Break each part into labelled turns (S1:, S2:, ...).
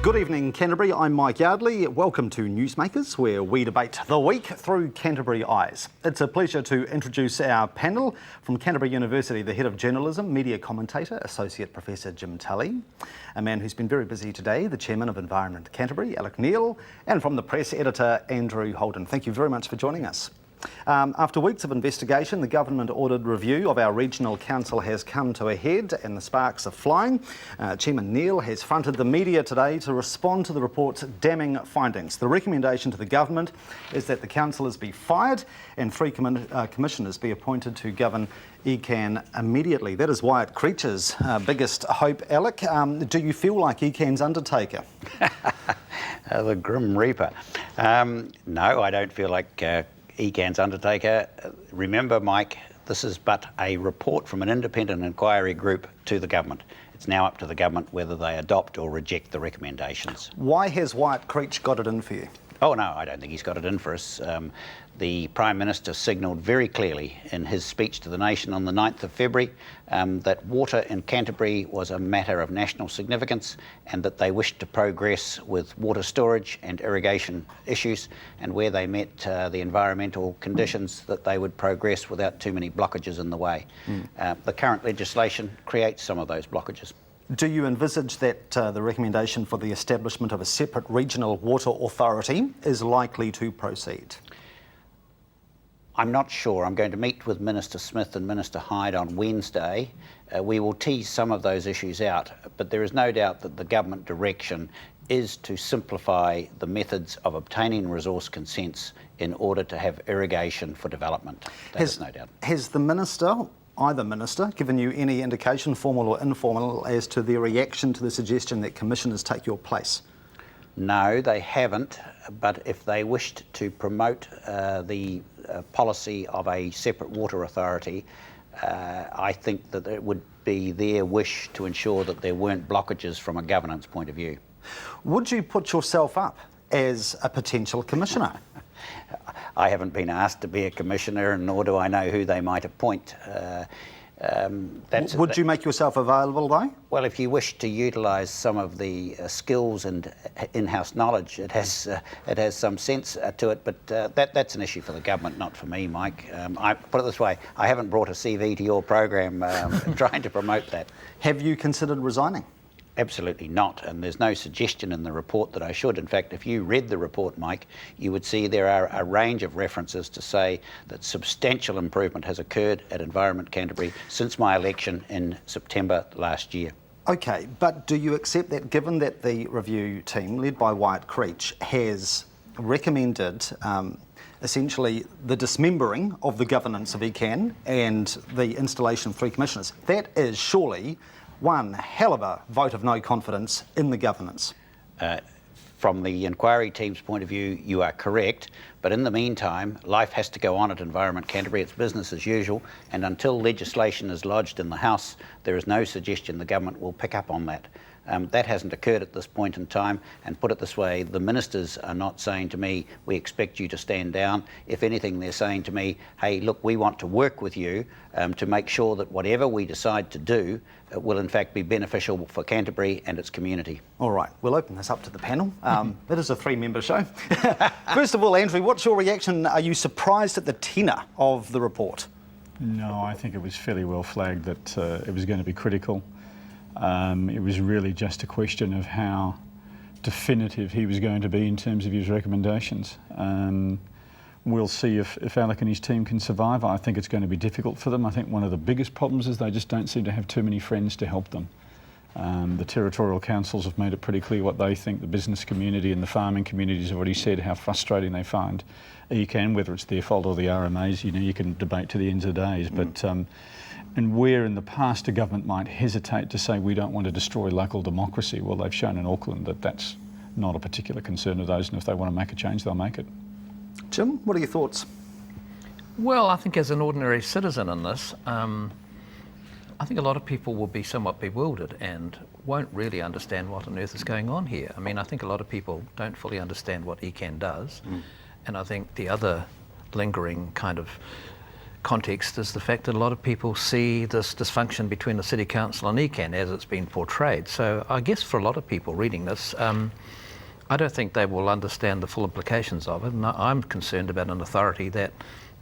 S1: Good evening, Canterbury. I'm Mike Yardley. Welcome to NewsMakers, where we debate the week through Canterbury eyes. It's a pleasure to introduce our panel. From Canterbury University, the Head of Journalism, Media Commentator, Associate Professor Jim Tully, a man who's been very busy today, the Chairman of Environment Canterbury, Alec Neill, and from the Press Editor, Andrew Holden. Thank you very much for joining us. After weeks of investigation, the government-ordered review of our regional council has come to a head and the sparks are flying. Chairman Neill has fronted the media today to respond to the report's damning findings. The recommendation to the government is that the councillors be fired and three commissioners be appointed to govern ECAN immediately. That is Wyatt Creech's biggest hope. Alec, do you feel like ECAN's undertaker?
S2: The Grim Reaper. No, I don't feel like ECAN's undertaker. Remember, Mike, this is but a report from an independent inquiry group to the government. It's now up to the government whether they adopt or reject the recommendations.
S1: Why has Wyatt Creech got it in for you?
S2: Oh no, I don't think he's got it in for us. The Prime Minister signalled very clearly in his speech to the nation on the 9th of February that water in Canterbury was a matter of national significance and that they wished to progress with water storage and irrigation issues, and where they met the environmental conditions that they would progress without too many blockages in the way. The current legislation creates some of those blockages.
S1: Do you envisage that the recommendation for the establishment of a separate regional water authority is likely to proceed?
S2: I'm not sure. I'm going to meet with Minister Smith and Minister Hyde on Wednesday. We will tease some of those issues out, but there is no doubt that the government direction is to simplify the methods of obtaining resource consents in order to have irrigation for development. That is no doubt.
S1: Has the Minister, either Minister, given you any indication, formal or informal, as to their reaction to the suggestion that commissioners take your place?
S2: No, they haven't, but if they wished to promote the policy of a separate water authority, I think that it would be their wish to ensure that there weren't blockages from a governance point of view.
S1: Would you put yourself up as a potential commissioner?
S2: I haven't been asked to be a commissioner, and nor do I know who they might appoint.
S1: Would you make yourself available though?
S2: Well, if you wish to utilise some of the skills and in-house knowledge, it has some sense to it, but that's an issue for the government, not for me, Mike. I put it this way, I haven't brought a CV to your program trying to promote that.
S1: Have you considered resigning?
S2: Absolutely not, and there's no suggestion in the report that I should. In fact, if you read the report, Mike, you would see there are a range of references to say that substantial improvement has occurred at Environment Canterbury since my election in September last year.
S1: Okay, but do you accept that given that the review team, led by Wyatt Creech, has recommended essentially the dismembering of the governance of ECAN and the installation of three commissioners, that is surely one hell of a vote of no confidence in the governance?
S2: From the inquiry team's point of view, you are correct, but in the meantime, life has to go on at Environment Canterbury. It's business as usual, and until legislation is lodged in the House, there is no suggestion the government will pick up on that. That hasn't occurred at this point in time, and put it this way, the ministers are not saying to me, we expect you to stand down. If anything, they're saying to me, hey, look, we want to work with you to make sure that whatever we decide to do will in fact be beneficial for Canterbury and its community.
S1: All right, we'll open this up to the panel. It is a three-member show. First of all, Andrew, what's your reaction? Are you surprised at the tenor of the report?
S3: No, I think it was fairly well flagged that it was going to be critical. It was really just a question of how definitive he was going to be in terms of his recommendations. We'll see if Alec and his team can survive. I think it's going to be difficult for them. I think one of the biggest problems is they just don't seem to have too many friends to help them. The territorial councils have made it pretty clear what they think. The business community and the farming communities have already said how frustrating they find ECAN, whether it's their fault or the RMA's, you can debate to the ends of the days. But and where in the past a government might hesitate to say we don't want to destroy local democracy, well, they've shown in Auckland that that's not a particular concern of those, and if they want to make a change, they'll make it.
S1: Jim, what are your thoughts?
S4: Well, I think as an ordinary citizen in this, I think a lot of people will be somewhat bewildered and won't really understand what on earth is going on here. I mean, I think a lot of people don't fully understand what ECAN does, and I think the other lingering kind of context is the fact that a lot of people see this dysfunction between the City Council and ECAN as it's been portrayed. So I guess for a lot of people reading this, I don't think they will understand the full implications of it, and I'm concerned about an authority that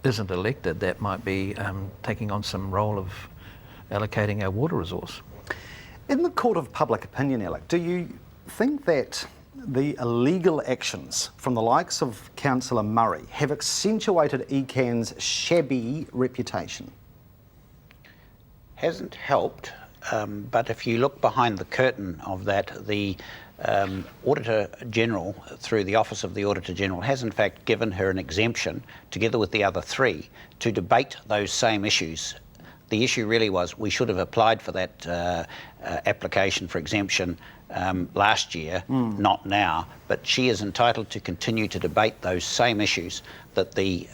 S4: isn't elected that might be taking on some role of allocating our water resource.
S1: In the court of public opinion, Alec, do you think that the illegal actions from the likes of Councillor Murray have accentuated ECAN's shabby reputation?
S2: Hasn't helped, but if you look behind the curtain of that, the Auditor General, through the Office of the Auditor General, has in fact given her an exemption, together with the other three, to debate those same issues. The issue really was we should have applied for that application for exemption last year, not now, but she is entitled to continue to debate those same issues that the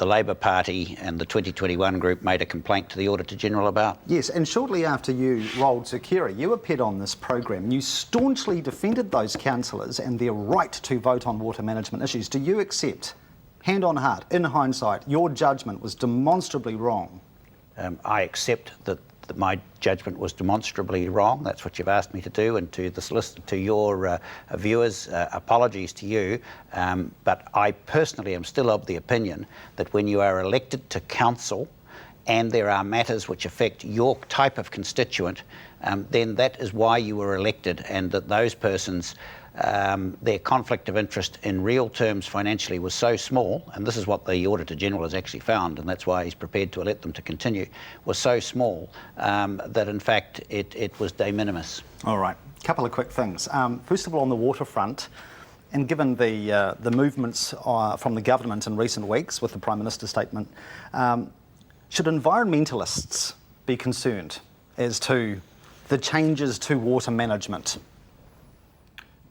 S2: Labor Party and the 2021 group made a complaint to the Auditor General about.
S1: Yes, and shortly after you rolled Secura, you appeared on this program. You staunchly defended those councillors and their right to vote on water management issues. Do you accept, hand on heart, in hindsight, your judgment was demonstrably wrong?
S2: I accept that my judgment was demonstrably wrong. That's what you've asked me to do, and to the solicitor, to your viewers, apologies to you. But I personally am still of the opinion that when you are elected to council and there are matters which affect your type of constituent, then that is why you were elected, and that those persons, their conflict of interest in real terms financially was so small, and this is what the Auditor General has actually found, and that's why he's prepared to elect them to continue, was so small that in fact it was de minimis.
S1: All right, a couple of quick things. First of all, on the waterfront, and given the movements from the government in recent weeks with the Prime Minister's statement, should environmentalists be concerned as to the changes to water management?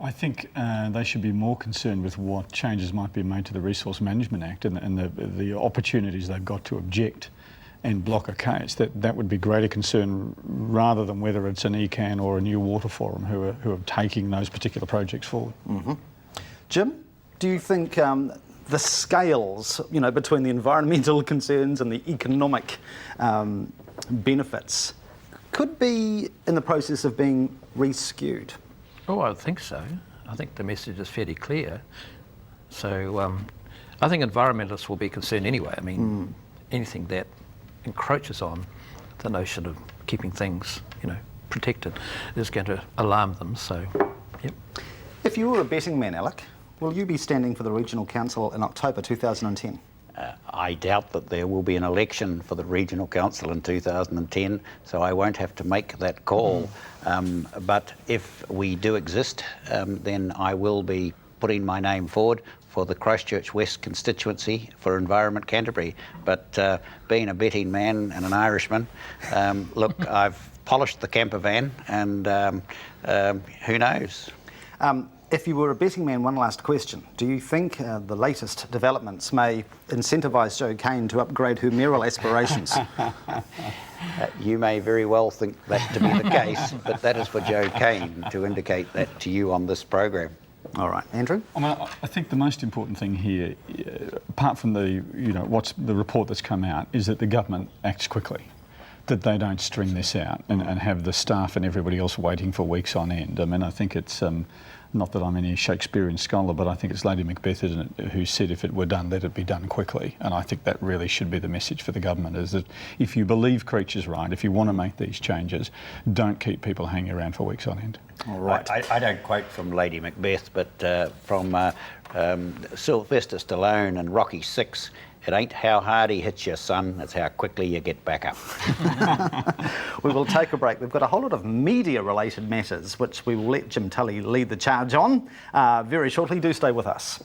S3: I think they should be more concerned with what changes might be made to the Resource Management Act and the opportunities they've got to object and block a case. That would be greater concern, rather than whether it's an ECAN or a new water forum who are taking those particular projects forward.
S1: Mm-hmm. Jim, do you think the scales, between the environmental concerns and the economic benefits could be in the process of being re-skewed?
S4: Oh, I think so. I think the message is fairly clear. So I think environmentalists will be concerned anyway. I mean, anything that encroaches on the notion of keeping things, protected is going to alarm them. So, yep.
S1: If you were a betting man, Alec, will you be standing for the Regional Council in October 2010?
S2: I doubt that there will be an election for the Regional Council in 2010, so I won't have to make that call. But if we do exist, then I will be putting my name forward for the Christchurch West constituency for Environment Canterbury. But being a betting man and an Irishman, look, I've polished the camper van, and who knows?
S1: If you were a betting man, one last question. Do you think the latest developments may incentivise Jo Cain to upgrade her mayoral aspirations?
S2: You may very well think that to be the case, but that is for Jo Cain to indicate that to you on this program.
S1: All right, Andrew?
S3: I think the most important thing here, apart from what's the report that's come out, is that the government acts quickly, that they don't string this out and have the staff and everybody else waiting for weeks on end. I mean, I think it's, not that I'm any Shakespearean scholar, but I think it's Lady Macbeth who said if it were done, let it be done quickly. And I think that really should be the message for the government, is that if you believe Creature's right, if you want to make these changes, don't keep people hanging around for weeks on end.
S1: All right.
S2: I don't quote from Lady Macbeth, but from Sylvester Stallone and Rocky VI, it ain't how hard he hits you, son, it's how quickly you get back up.
S1: We will take a break. We've got a whole lot of media-related matters which we will let Jim Tully lead the charge on very shortly. Do stay with us.